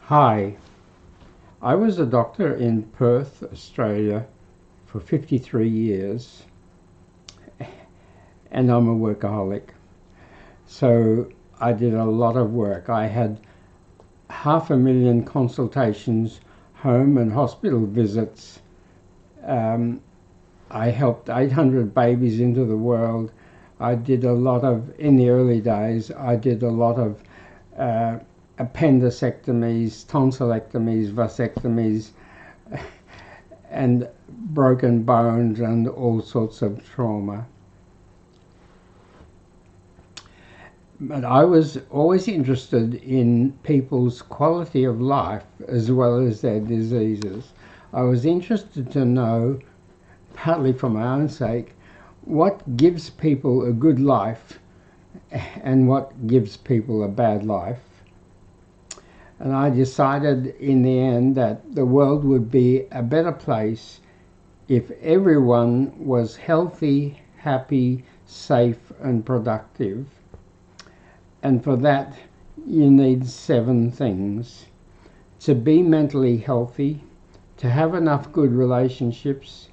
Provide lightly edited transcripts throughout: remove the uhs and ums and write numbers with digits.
Hi, I was a doctor in Perth, Australia for 53 years, and I'm a workaholic. So I did a lot of work. I had 500,000 consultations, home and hospital visits. I helped 800 babies into the world. I did a lot of, in the early days, I did a lot of appendicectomies, tonsillectomies, vasectomies, and broken bones and all sorts of trauma. But I was always interested in people's quality of life as well as their diseases. I was interested to know, partly for my own sake, what gives people a good life and what gives people a bad life. And I decided in the end that the world would be a better place if everyone was healthy, happy, safe, and productive. And for that, you need 7 things. To be mentally healthy, to have enough good relationships,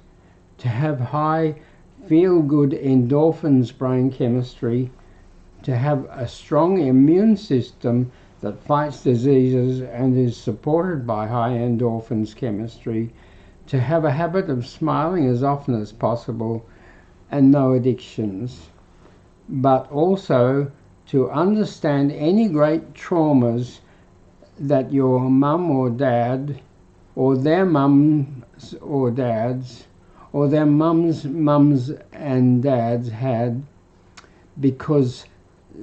to have high feel-good endorphins brain chemistry, to have a strong immune system that fights diseases and is supported by high endorphins chemistry, to have a habit of smiling as often as possible, and no addictions. But also to understand any great traumas that your mum or dad, or their mums or dads, or their mums and dads had, because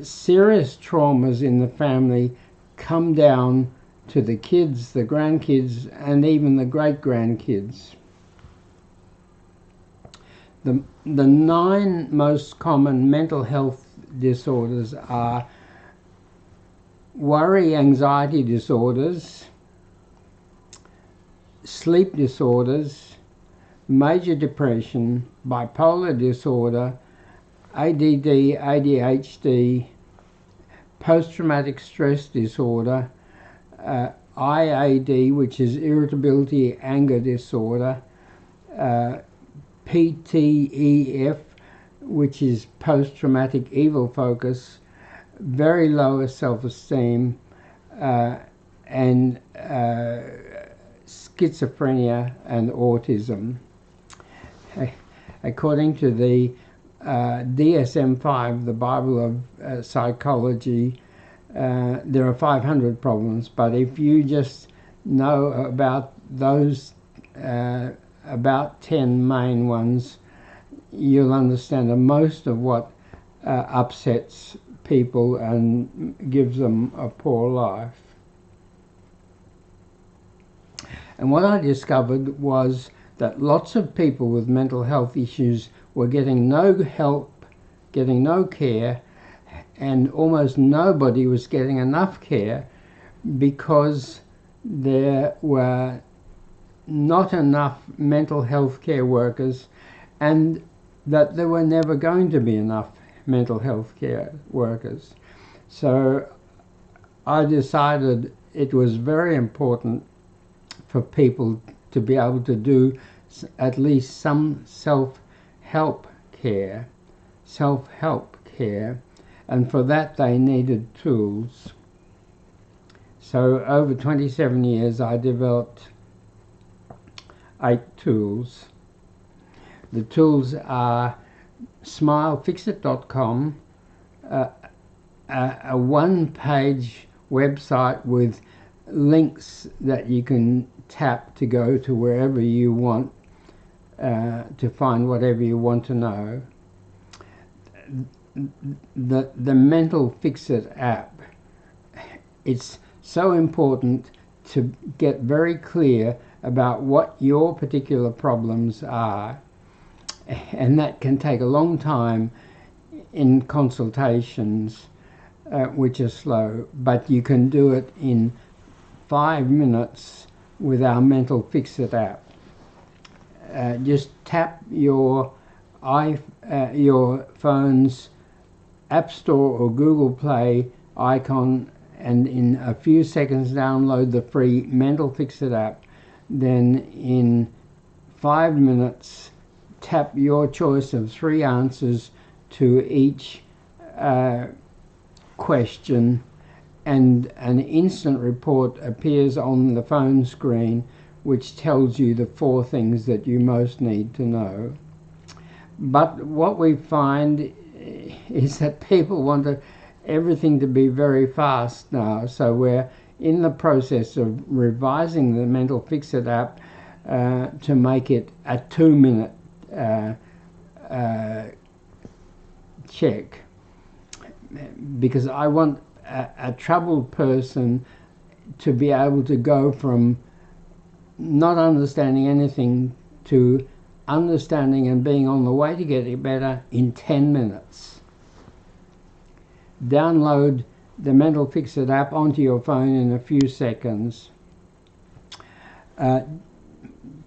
serious traumas in the family come down to the kids, the grandkids, and even the great-grandkids. The 9 most common mental health disorders are worry, anxiety disorders, sleep disorders, major depression, bipolar disorder, ADD, ADHD, post-traumatic stress disorder, IAD, which is irritability anger disorder, PTEF, which is post-traumatic evil focus, very low self-esteem, and schizophrenia and autism. According to the DSM-5, the Bible of Psychology, there are 500 problems, but if you just know about those, about 10 main ones, you'll understand that most of what upsets people and gives them a poor life. And what I discovered was that lots of people with mental health issues were getting no help, getting no care, and almost nobody was getting enough care because there were not enough mental health care workers, and that there were never going to be enough mental health care workers. So I decided it was very important for people to be able to do at least some self-help care, and for that they needed tools. So over 27 years I developed 8 tools. The tools are smilefixit.com, a one-page website with links that you can tap to go to wherever you want to find whatever you want to know. The Mental Fix-It app, it's so important to get very clear about what your particular problems are, and that can take a long time in consultations, which are slow, but you can do it in 5 minutes with our Mental Fix-It app. Just tap your phone's App Store or Google Play icon, and in a few seconds download the free Mental Fix-It app. Then in 5 minutes tap your choice of 3 answers to each question, and an instant report appears on the phone screen which tells you the 4 things that you most need to know. But what we find is that people want everything to be very fast now, so we're in the process of revising the Mental Fix-It app to make it a 2-minute check, because I want a troubled person to be able to go from not understanding anything to understanding and being on the way to getting better in 10 minutes. Download the Mental Fix-It app onto your phone in a few seconds.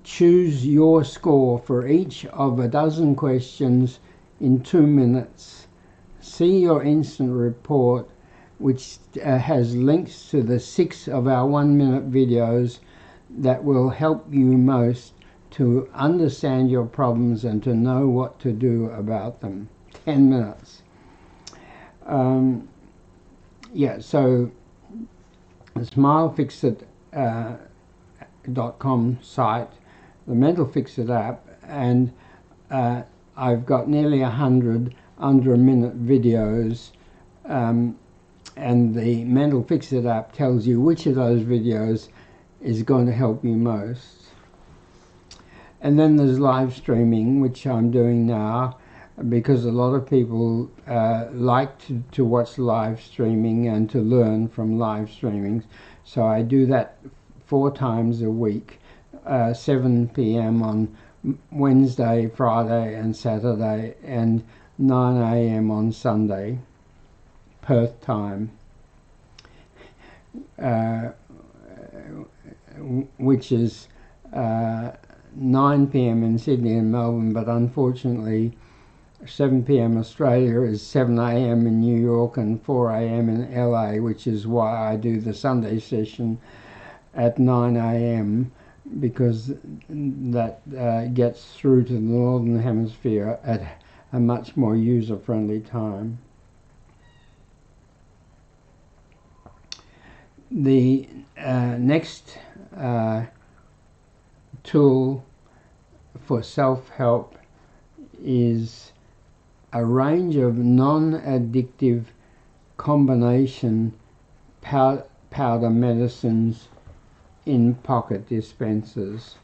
Choose your score for each of a dozen questions in 2 minutes. See your instant report, which has links to the 6 of our 1-minute videos that will help you most to understand your problems and to know what to do about them. 10 minutes. So the smilefixit.com site, the Mental Fix-It app, and I've got nearly 100 under-a-minute videos, and the Mental Fix-It app tells you which of those videos is going to help you most. And then there's live streaming, which I'm doing now, because a lot of people like to watch live streaming and to learn from live streaming. So I do that 4 times a week, 7 p.m. on Wednesday, Friday and Saturday, and 9 a.m. on Sunday, Perth time, which is 9 p.m. in Sydney and Melbourne, but unfortunately 7 p.m. Australia is 7 a.m. in New York and 4 a.m. in LA, which is why I do the Sunday session at 9 a.m. because that gets through to the Northern Hemisphere at a much more user-friendly time. The next tool for self-help is a range of non-addictive combination powder medicines in pocket dispensers.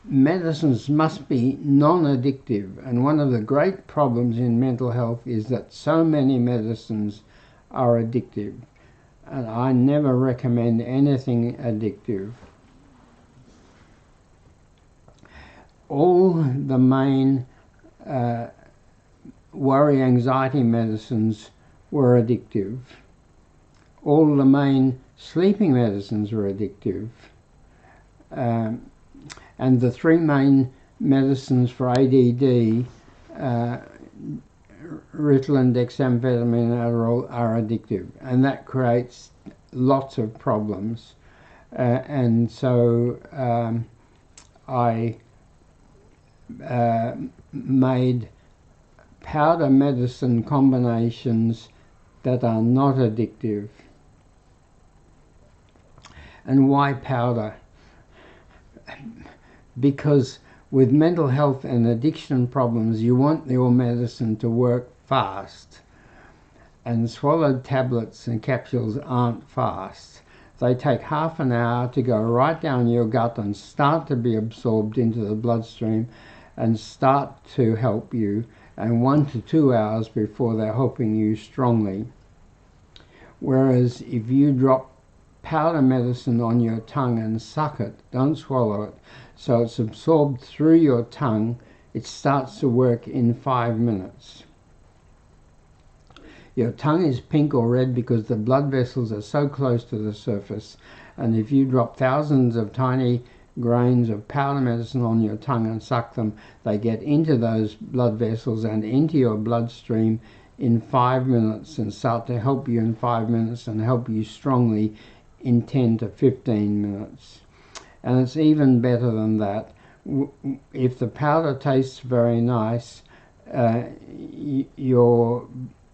Medicines must be non-addictive, and one of the great problems in mental health is that so many medicines are addictive, and I never recommend anything addictive. All the main worry anxiety medicines were addictive. All the main sleeping medicines were addictive. And the three main medicines for ADD, Ritalin, dexamphetamine, and Adderall, are addictive, and that creates lots of problems. And so I made powder medicine combinations that are not addictive. And why powder? Because with mental health and addiction problems, you want your medicine to work fast, and swallowed tablets and capsules aren't fast. They take half an hour to go right down your gut and start to be absorbed into the bloodstream and start to help you, and 1 to 2 hours before they're helping you strongly. Whereas if you drop powder medicine on your tongue and suck it, don't swallow it, so it's absorbed through your tongue, it starts to work in 5 minutes. Your tongue is pink or red because the blood vessels are so close to the surface, and if you drop thousands of tiny grains of powder medicine on your tongue and suck them, they get into those blood vessels and into your bloodstream in 5 minutes and start to help you in 5 minutes and help you strongly in 10 to 15 minutes. And it's even better than that. If the powder tastes very nice, your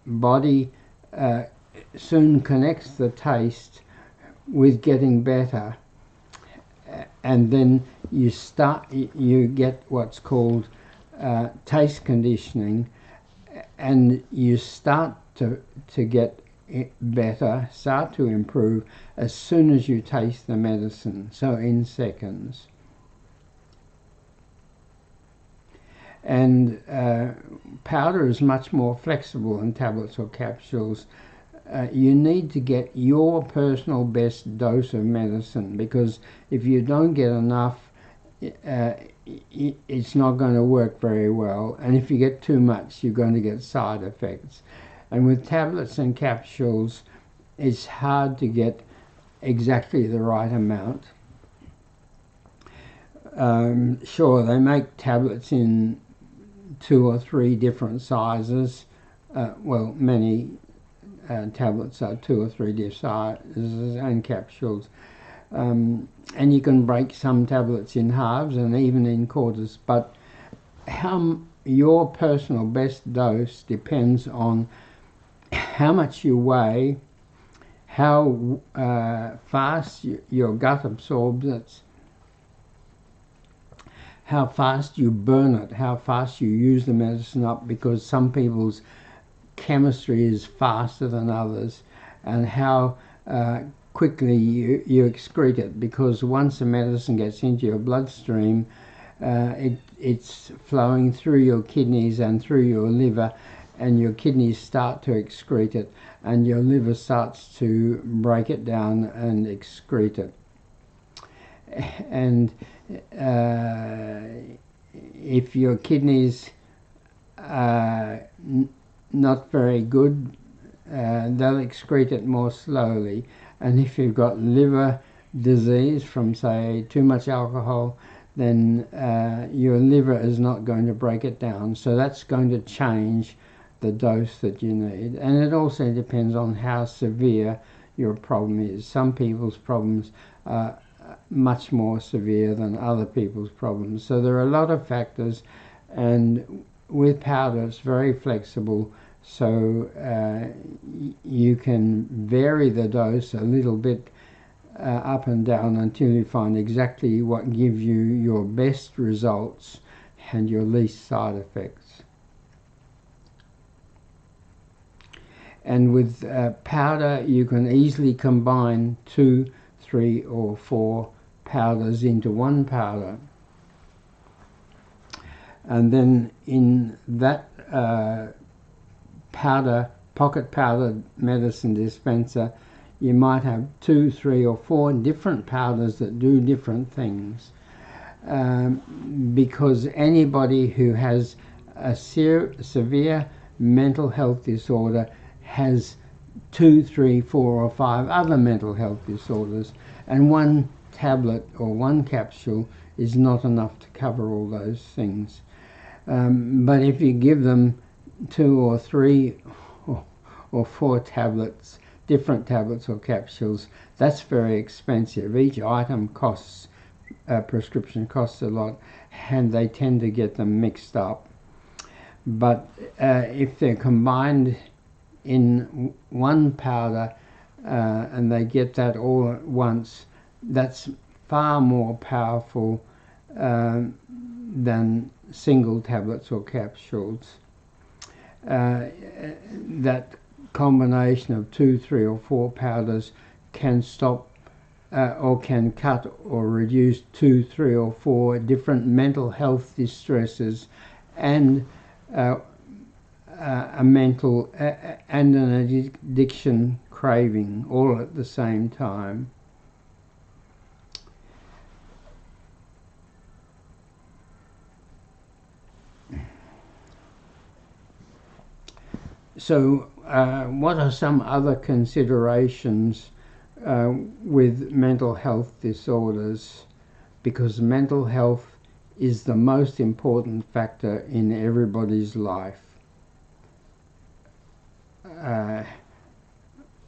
body soon connects the taste with getting better, and then you get what's called taste conditioning, and you start to get better, start to improve as soon as you taste the medicine, so in seconds. And powder is much more flexible than tablets or capsules. You need to get your personal best dose of medicine, because if you don't get enough, it's not going to work very well, and if you get too much, you're going to get side effects. And with tablets and capsules, it's hard to get exactly the right amount. Sure, they make tablets in 2 or 3 different sizes. Well, many tablets are 2 or 3 different sizes, and capsules. And you can break some tablets in halves and even in quarters, but your personal best dose depends on how much you weigh, how fast your gut absorbs it, how fast you burn it, how fast you use the medicine up, because some people's chemistry is faster than others, and how quickly you excrete it, because once the medicine gets into your bloodstream, it's flowing through your kidneys and through your liver, and your kidneys start to excrete it, and your liver starts to break it down and excrete it. And if your kidneys are not very good, they'll excrete it more slowly. And if you've got liver disease from, say, too much alcohol, then your liver is not going to break it down. So that's going to change the dose that you need. And it also depends on how severe your problem is. Some people's problems are much more severe than other people's problems. So there are a lot of factors, and with powder it's very flexible, so you can vary the dose a little bit up and down until you find exactly what gives you your best results and your least side effects. And with powder, you can easily combine 2, 3 or 4 powders into one powder. And then in that pocket powder medicine dispenser, you might have 2, 3 or 4 different powders that do different things. Because anybody who has a severe mental health disorder has 2, 3, 4 or 5 other mental health disorders, and one tablet or one capsule is not enough to cover all those things. But if you give them 2 or 3 or 4 tablets, different tablets or capsules, that's very expensive. Each item costs, prescription costs a lot, and they tend to get them mixed up. But if they're combined in one powder and they get that all at once, that's far more powerful than single tablets or capsules. That combination of 2, 3 or 4 powders can stop or can cut or reduce 2, 3 or 4 different mental health distresses and a mental and an addiction craving all at the same time. So what are some other considerations with mental health disorders? Because mental health is the most important factor in everybody's life.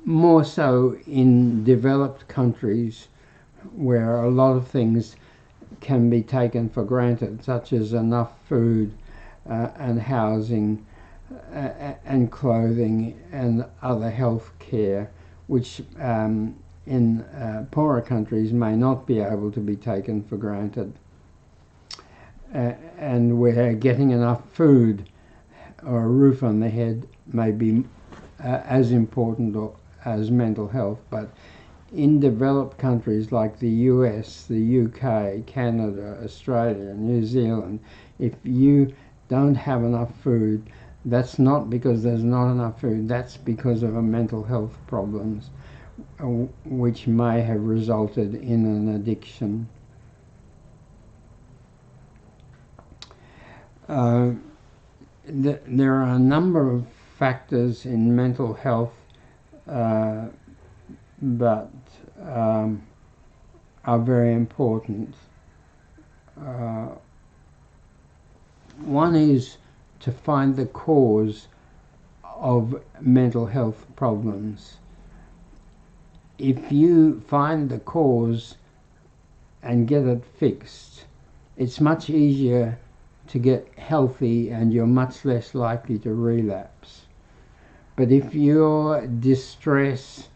More so in developed countries where a lot of things can be taken for granted, such as enough food and housing and clothing and other health care, which in poorer countries may not be able to be taken for granted. And where getting enough food or a roof on the head may be as important as mental health. But in developed countries like the US, the UK, Canada, Australia, New Zealand, if you don't have enough food, that's not because there's not enough food, that's because of a mental health problems which may have resulted in an addiction. There are a number of factors in mental health that are very important. One is to find the cause of mental health problems. If you find the cause and get it fixed, it's much easier to get healthy and you're much less likely to relapse. But if your distress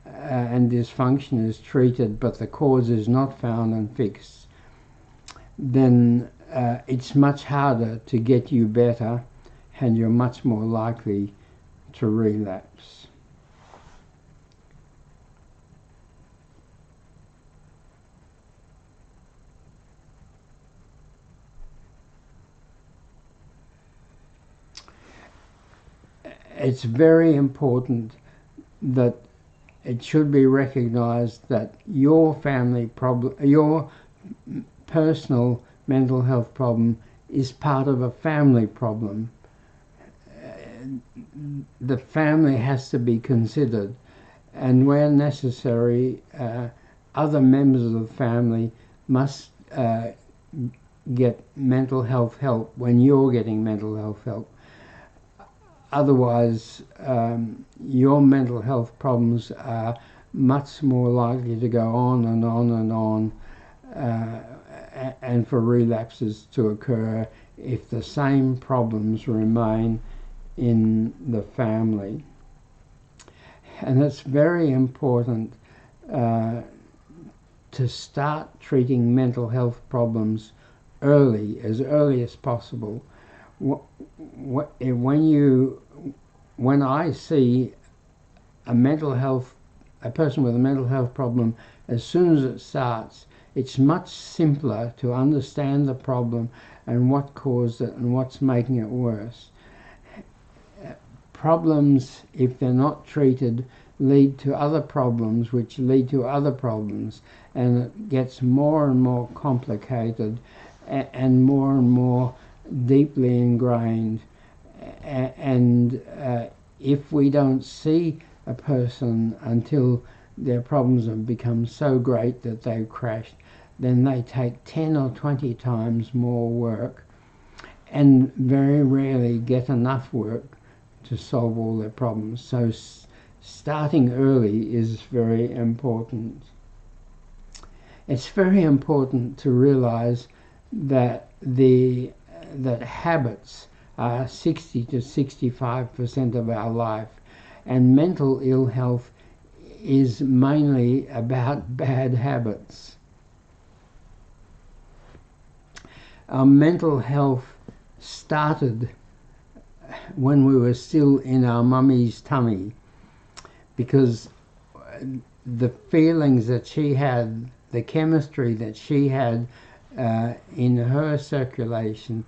and dysfunction is treated but the cause is not found and fixed, then it's much harder to get you better and you're much more likely to relapse. It's very important that it should be recognized that your family problem, your personal mental health problem is part of a family problem. The family has to be considered, and where necessary, other members of the family must get mental health help when you're getting mental health help. Otherwise, your mental health problems are much more likely to go on and on and on, and for relapses to occur if the same problems remain in the family. And it's very important to start treating mental health problems early as possible. When I see a person with a mental health problem, as soon as it starts, it's much simpler to understand the problem and what caused it and what's making it worse. Problems, if they're not treated, lead to other problems, which lead to other problems, and it gets more and more complicated and more deeply ingrained. And if we don't see a person until their problems have become so great that they've crashed, then they take 10 or 20 times more work and very rarely get enough work to solve all their problems. So starting early is very important. It's very important to realize that habits are 60 to 65% of our life, and mental ill health is mainly about bad habits. Our mental health started when we were still in our mummy's tummy, because the feelings that she had, the chemistry that she had in her circulation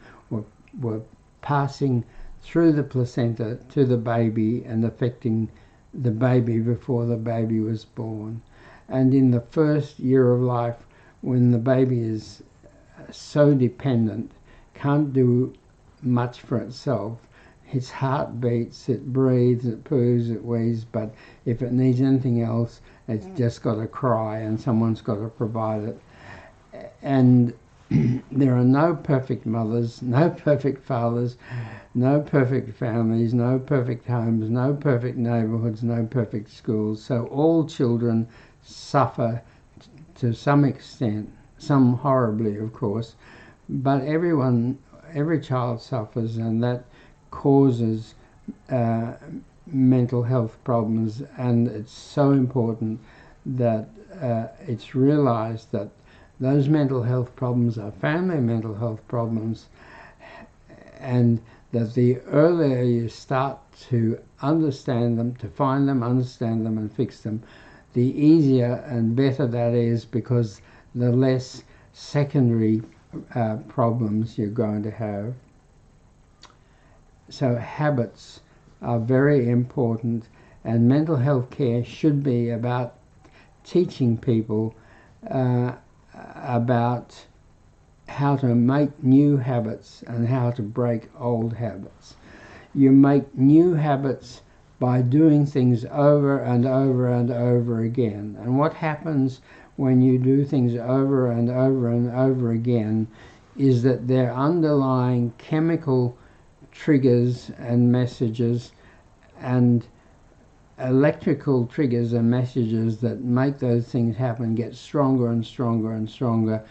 were passing through the placenta to the baby and affecting the baby before the baby was born. And in the first year of life, when the baby is so dependent, can't do much for itself, its heart beats, it breathes, it poos, it wheezes, but if it needs anything else, it's just got to cry and someone's got to provide it. And there are no perfect mothers, no perfect fathers, no perfect families, no perfect homes, no perfect neighbourhoods, no perfect schools. So all children suffer to some extent, some horribly, of course, but every child suffers, and that causes mental health problems. And it's so important that it's realized that those mental health problems are family mental health problems, and that the earlier you start to understand them, to find them, understand them and fix them, the easier and better that is, because the less secondary problems you're going to have. So habits are very important, and mental health care should be about teaching people about how to make new habits and how to break old habits. You make new habits by doing things over and over and over again. And what happens when you do things over and over and over again is that their underlying chemical triggers and messages and electrical triggers and messages that make those things happen get stronger and stronger and stronger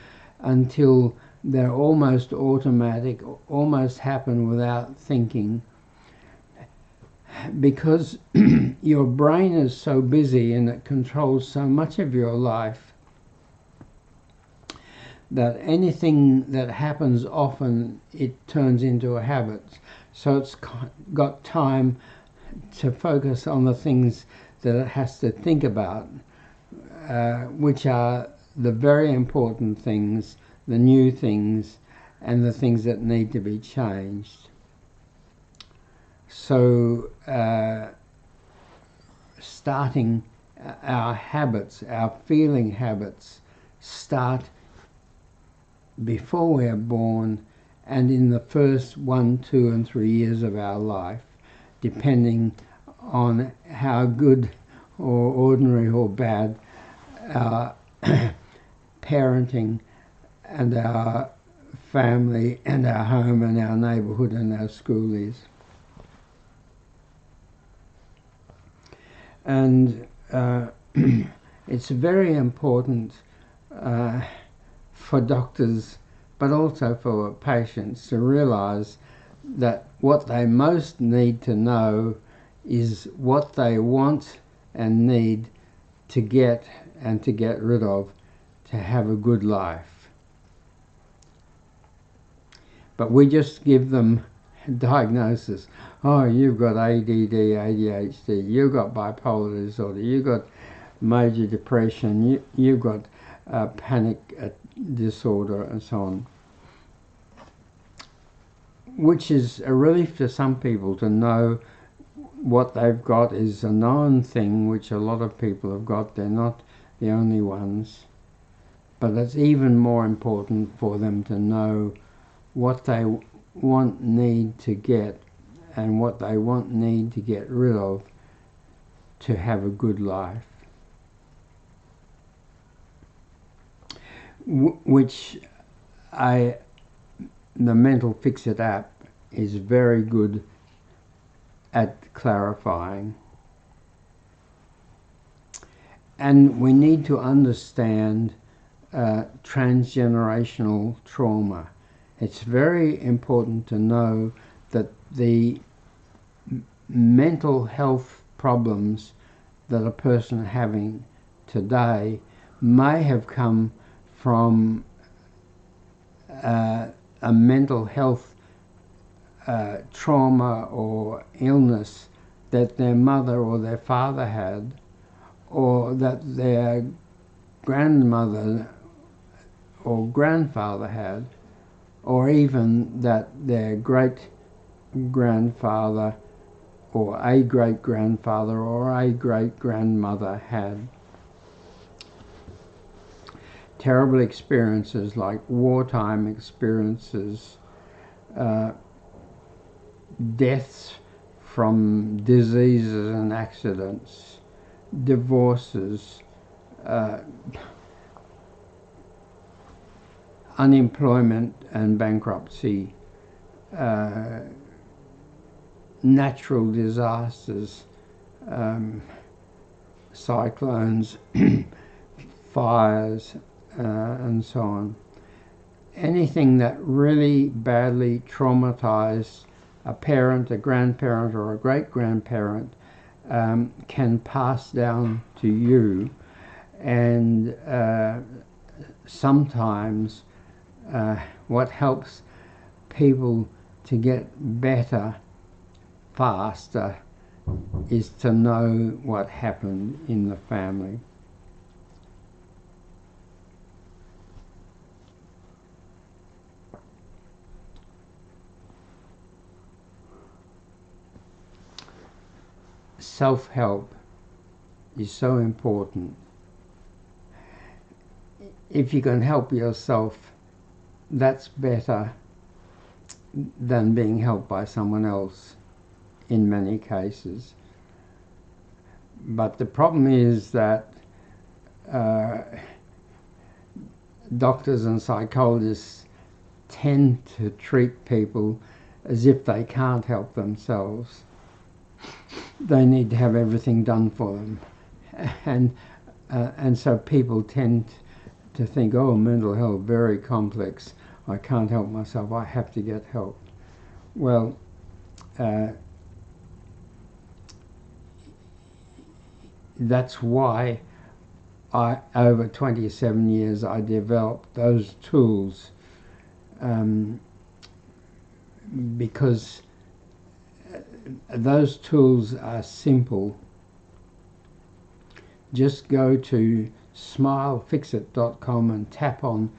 until they're almost automatic, almost happen without thinking. Because your brain is so busy and it controls so much of your life that anything that happens often, it turns into a habit. So it's got time to focus on the things that it has to think about, which are the very important things, the new things, and the things that need to be changed. So starting our habits, our feeling habits, start before we are born and in the first 1, 2 and 3 years of our life, depending on how good or ordinary or bad our parenting and our family and our home and our neighbourhood and our school is. And it's very important for doctors, but also for patients, to realise that what they most need to know is what they want and need to get and to get rid of to have a good life. But we just give them a diagnosis. Oh, you've got ADD, ADHD, you've got bipolar disorder, you've got major depression, you've got panic disorder and so on. Which is a relief to some people to know what they've got is a known thing, which a lot of people have got. They're not the only ones. But it's even more important for them to know what they want, need to get, and what they want, need to get rid of to have a good life. Which the Mental Fix-It app is very good at clarifying. And we need to understand transgenerational trauma. It's very important to know that the mental health problems that a person is having today may have come from a mental health trauma or illness that their mother or their father had, or that their grandmother or grandfather had, or even that their great-grandfather or a great-grandfather or a great-grandmother had. Terrible experiences like wartime experiences, deaths from diseases and accidents, divorces, unemployment and bankruptcy, natural disasters, cyclones, fires, and so on. Anything that really badly traumatized a parent, a grandparent, or a great-grandparent can pass down to you, and sometimes what helps people to get better faster is to know what happened in the family. Self-help is so important. If you can help yourself, that's better than being helped by someone else in many cases. But the problem is that doctors and psychologists tend to treat people as if they can't help themselves. They need to have everything done for them, and so people tend to think, oh, mental health, very complex, I can't help myself, I have to get help. Well, that's why over 27 years I developed those tools, because those tools are simple. Just go to smilefixit.com and tap on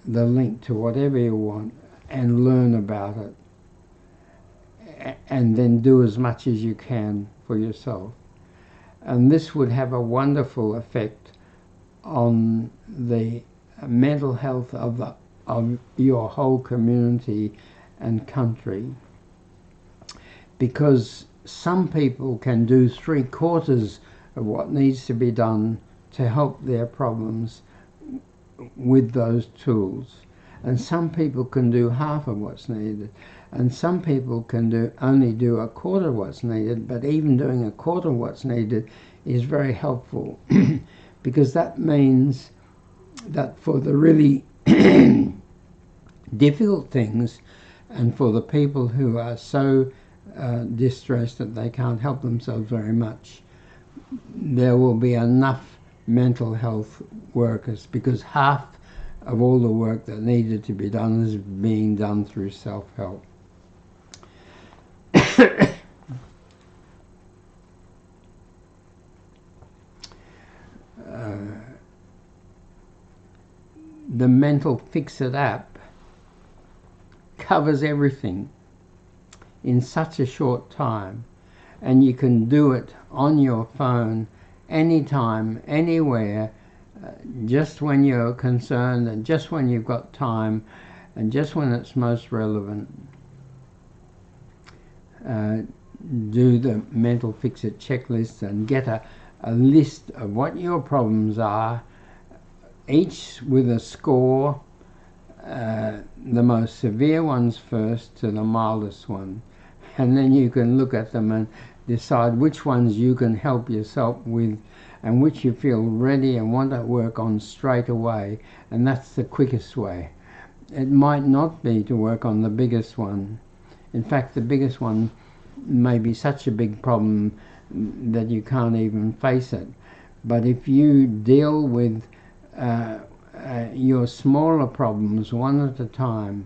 the link to whatever you want and learn about it, and then do as much as you can for yourself. And this would have a wonderful effect on the mental health of your whole community and country, because some people can do 3/4 of what needs to be done to help their problems with those tools. and some people can do half of what's needed, and some people can only do a quarter of what's needed, but even doing a quarter of what's needed is very helpful because that means that for the really difficult things and for the people who are so distressed that they can't help themselves very much, there will be enough mental health workers, because half of all the work that needed to be done is being done through self-help. The Mental Fix-It app covers everything in such a short time, and you can do it on your phone anytime, anywhere, just when you're concerned and just when you've got time and just when it's most relevant. Do the Mental Fix-It checklist and get a list of what your problems are, each with a score, the most severe ones first to the mildest one, and then you can look at them and decide which ones you can help yourself with and which you feel ready and want to work on straight away, and that's the quickest way. It might not be to work on the biggest one. In fact, the biggest one may be such a big problem that you can't even face it. But if you deal with your smaller problems one at a time,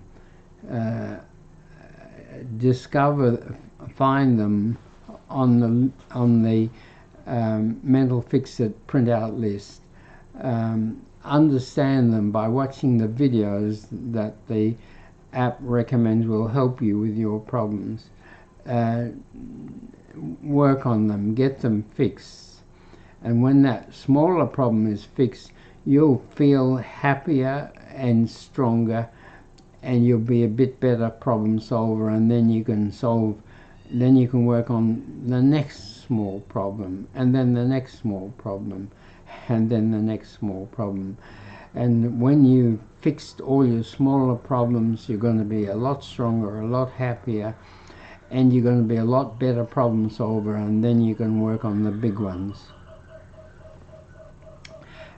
find them on the Mental Fix-It printout list, understand them by watching the videos that the app recommends will help you with your problems, work on them, get them fixed, and when that smaller problem is fixed, you'll feel happier and stronger, and you'll be a bit better problem solver, and then you can work on the next small problem, and then the next small problem, and then the next small problem. And when you've fixed all your smaller problems, you're going to be a lot stronger, a lot happier, and you're going to be a lot better problem solver, and then you can work on the big ones.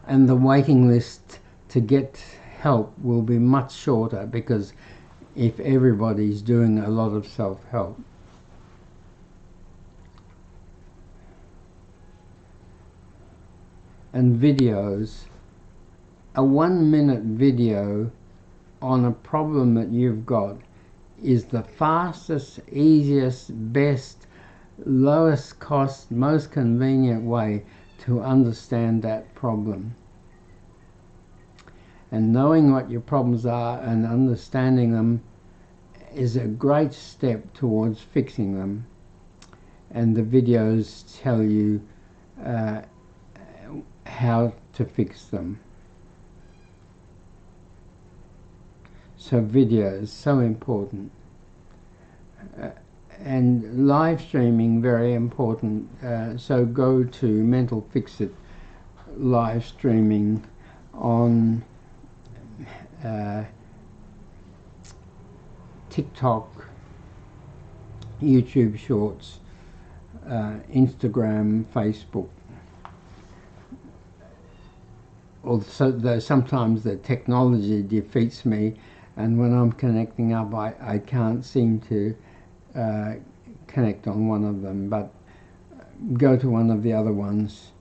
And the waiting list to get help will be much shorter, because if everybody's doing a lot of self-help. And videos, a 1-minute video on a problem that you've got is the fastest, easiest, best, lowest cost, most convenient way to understand that problem. And knowing what your problems are and understanding them is a great step towards fixing them. And the videos tell you how to fix them. So videos, so important. And live streaming, very important. So go to Mental Fix-It live streaming on TikTok, YouTube Shorts, Instagram, Facebook. Although sometimes the technology defeats me, and when I'm connecting up, I can't seem to connect on one of them, but go to one of the other ones.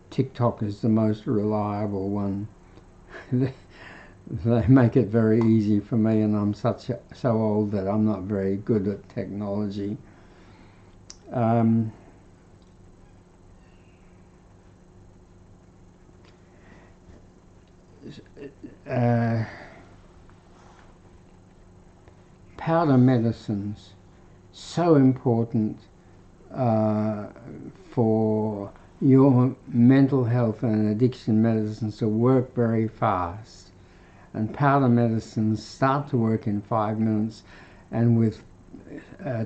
TikTok is the most reliable one. They make it very easy for me, and I'm so old that I'm not very good at technology. Powder medicines, so important for your mental health, and addiction medicines to work very fast. And powder medicines start to work in 5 minutes, and with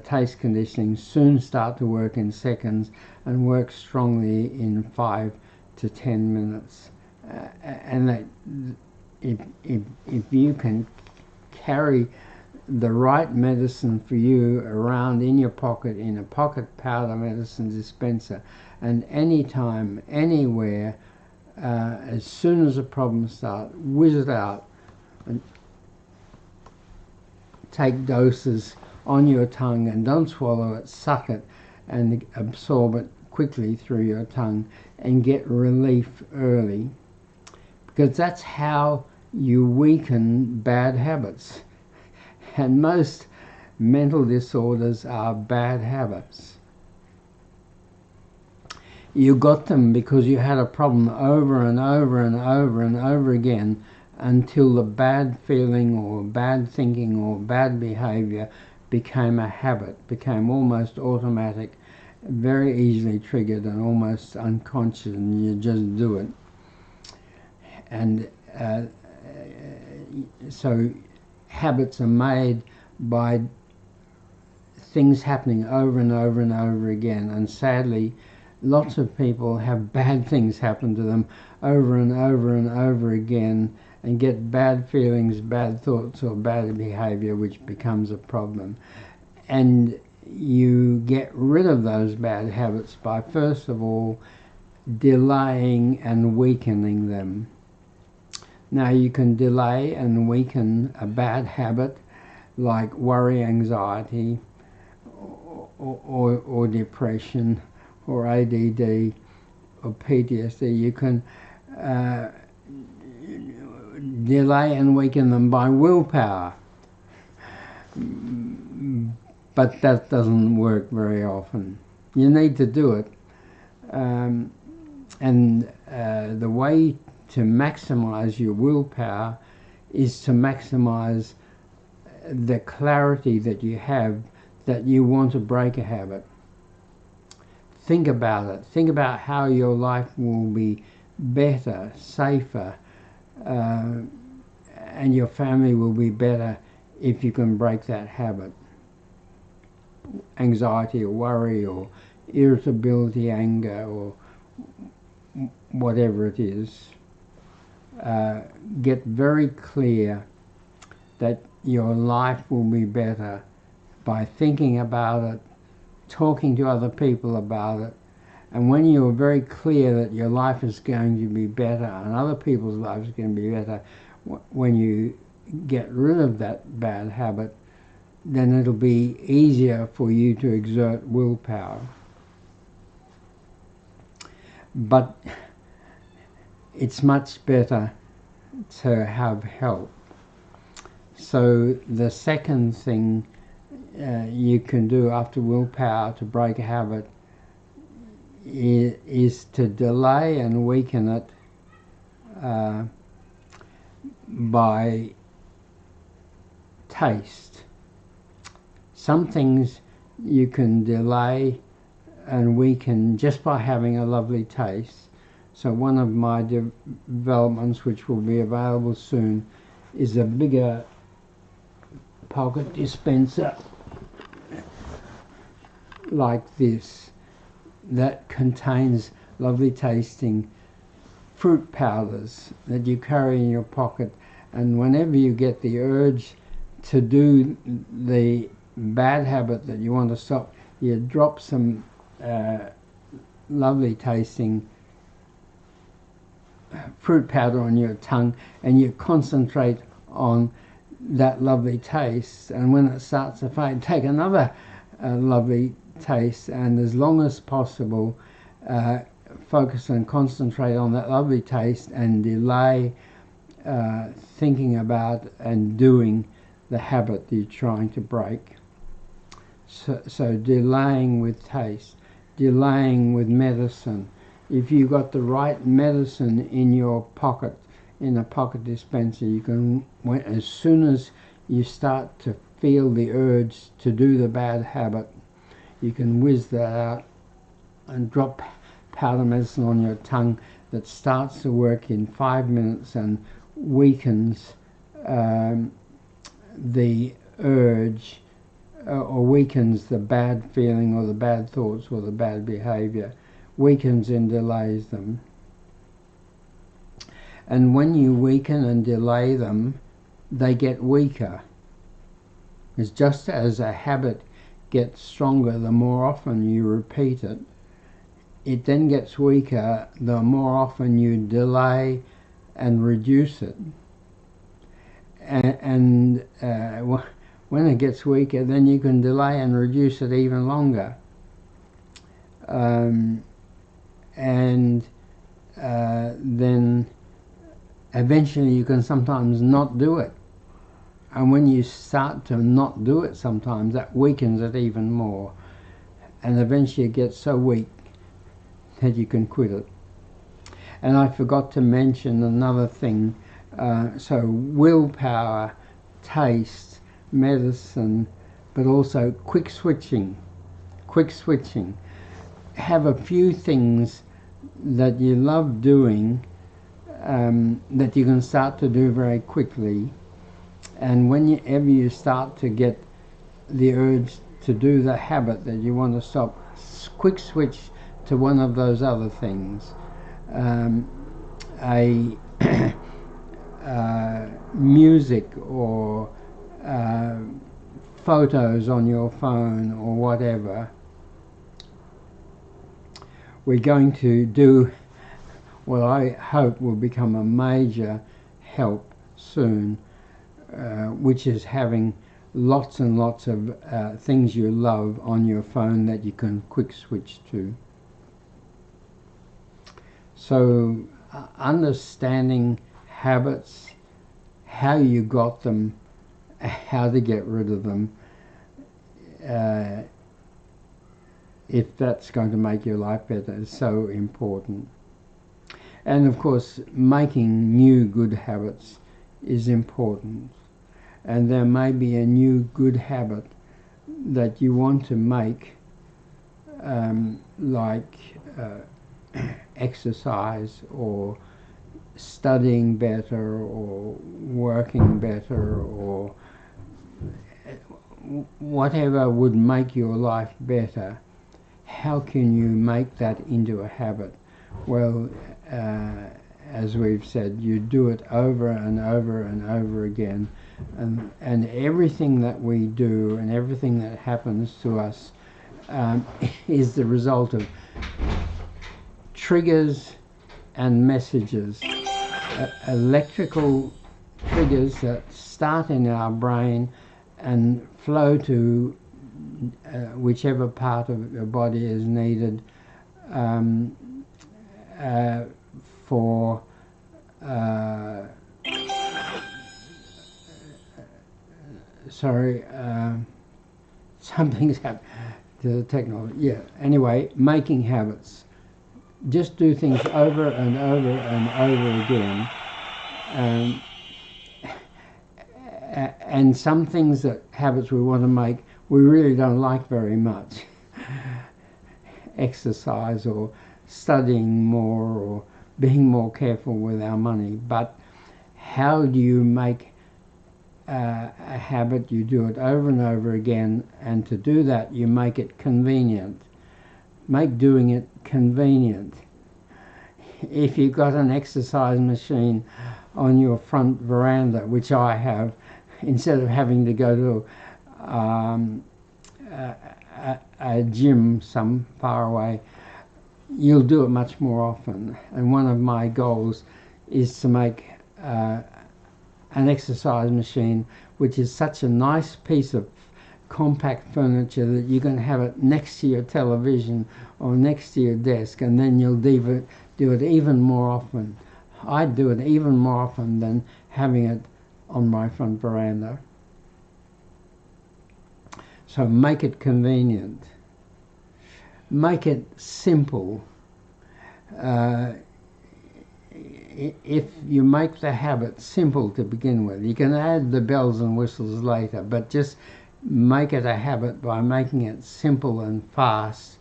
taste conditioning soon start to work in seconds and work strongly in 5 to 10 minutes. and that if you can carry the right medicine for you around in your pocket, in a pocket powder medicine dispenser, and anytime, anywhere, as soon as a problem starts, whiz it out and take doses on your tongue, and don't swallow it, suck it and absorb it quickly through your tongue and get relief early, because that's how you weaken bad habits. And most mental disorders are bad habits. You got them because you had a problem over and over and over and over again, until the bad feeling or bad thinking or bad behavior became a habit, became almost automatic, very easily triggered and almost unconscious, and you just do it. And so habits are made by things happening over and over and over again, and sadly lots of people have bad things happen to them over and over and over again, and get bad feelings, bad thoughts or bad behavior, which becomes a problem. And you get rid of those bad habits by, first of all, delaying and weakening them. Now, you can delay and weaken a bad habit like worry, anxiety, or depression, or ADD, or PTSD. You can delay and weaken them by willpower, but that doesn't work very often. You need to do it, and the way to maximize your willpower is to maximize the clarity that you have that you want to break a habit. Think about it. Think about how your life will be better, safer, and your family will be better if you can break that habit. Anxiety or worry or irritability, anger, or whatever it is. Get very clear that your life will be better by thinking about it, talking to other people about it. And when you're very clear that your life is going to be better and other people's lives are going to be better, when you get rid of that bad habit, then it'll be easier for you to exert willpower. But it's much better to have help. So the second thing you can do after willpower to break a habit is to delay and weaken it by taste. Some things you can delay and weaken just by having a lovely taste. So one of my developments, which will be available soon, is a bigger pocket dispenser like this that contains lovely tasting fruit powders that you carry in your pocket, and whenever you get the urge to do the bad habit that you want to stop, you drop some lovely tasting fruit powder on your tongue and you concentrate on that lovely taste, and when it starts to fade, take another lovely taste, and as long as possible focus and concentrate on that lovely taste and delay thinking about and doing the habit that you're trying to break. So delaying with taste, delaying with medicine. If you've got the right medicine in your pocket, in a pocket dispenser, you can, as soon as you start to feel the urge to do the bad habit, you can whiz that out and drop powder medicine on your tongue that starts to work in 5 minutes and weakens the urge or weakens the bad feeling or the bad thoughts or the bad behavior, weakens and delays them. And when you weaken and delay them, they get weaker. It's just as a habit gets stronger the more often you repeat it, it then gets weaker the more often you delay and reduce it. And when it gets weaker, then you can delay and reduce it even longer. And then eventually you can sometimes not do it. And when you start to not do it sometimes, that weakens it even more. And eventually it gets so weak that you can quit it. And I forgot to mention another thing. So willpower, taste, medicine, but also quick switching. Quick switching. Have a few things that you love doing that you can start to do very quickly. And whenever you start to get the urge to do the habit that you want to stop, quick switch to one of those other things. Music or photos on your phone or whatever. We're going to do what I hope will become a major help soon, which is having lots and lots of things you love on your phone that you can quick switch to. So understanding habits, how you got them, how to get rid of them, if that's going to make your life better, is so important. And of course, making new good habits is important. And there may be a new good habit that you want to make, like exercise or studying better or working better or whatever would make your life better. How can you make that into a habit? Well, as we've said, you do it over and over and over again, and everything that we do and everything that happens to us is the result of triggers and messages, electrical triggers that start in our brain and flow to whichever part of the body is needed for something's happened to the technology. Yeah, anyway, making habits. Just do things over and over and over again. And some things that habits we want to make, we really don't like very much. Exercise or studying more or being more careful with our money. But how do you make a habit? You do it over and over again, and to do that you make it convenient. Make doing it convenient. If you've got an exercise machine on your front veranda, which I have, instead of having to go to a gym some far away, you'll do it much more often. And one of my goals is to make an exercise machine which is such a nice piece of compact furniture that you can have it next to your television or next to your desk, and then you'll do it even more often. I'd do it even more often than having it on my front veranda. So make it convenient. Make it simple. If you make the habit simple to begin with, you can add the bells and whistles later, but just make it a habit by making it simple and fast.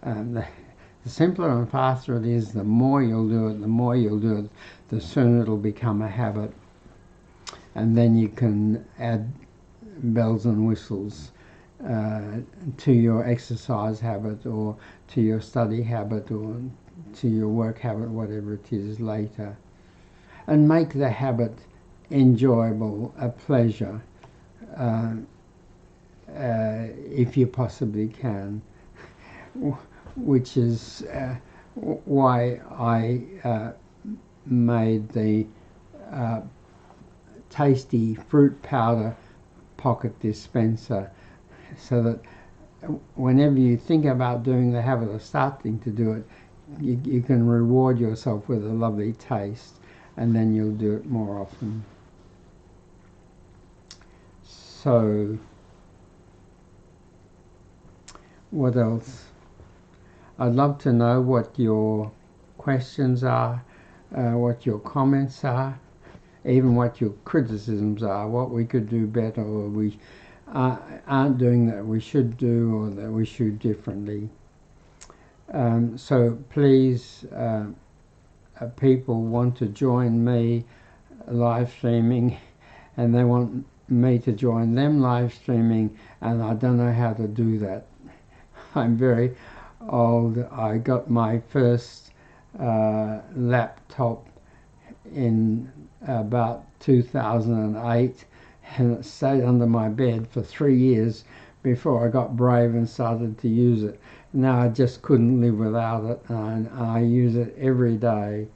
The simpler and faster it is, the more you'll do it, the sooner it'll become a habit. And then you can add bells and whistles to your exercise habit or to your study habit or to your work habit, whatever it is later. and make the habit enjoyable, a pleasure, if you possibly can, which is why I made the tasty fruit powder pocket dispenser, so that whenever you think about doing the habit or starting to do it, you can reward yourself with a lovely taste, and then you'll do it more often. So, what else? I'd love to know what your questions are, what your comments are, even what your criticisms are, what we could do better, or we aren't doing that we should do, or that we should differently. So please, people want to join me live streaming, and they want me to join them live streaming, and I don't know how to do that. I'm very old. I got my first laptop in about 2008, and it stayed under my bed for 3 years before I got brave and started to use it. Now I just couldn't live without it, and I use it every day,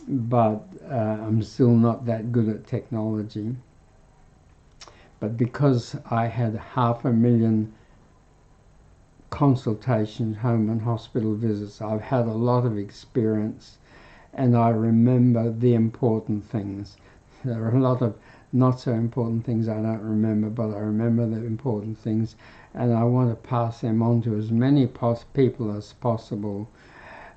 but I'm still not that good at technology. But because I had 500,000 consultations, home and hospital visits, I've had a lot of experience, and I remember the important things. There are a lot of not so important things I don't remember, but I remember the important things, and I want to pass them on to as many people as possible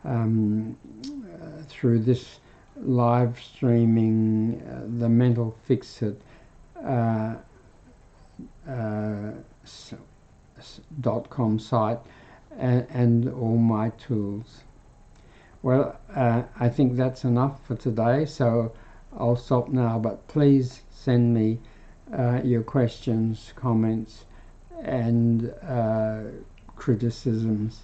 through this live streaming, the Mental Fix It .com site, and all my tools. Well, I think that's enough for today, so I'll stop now, but please send me your questions, comments, and criticisms.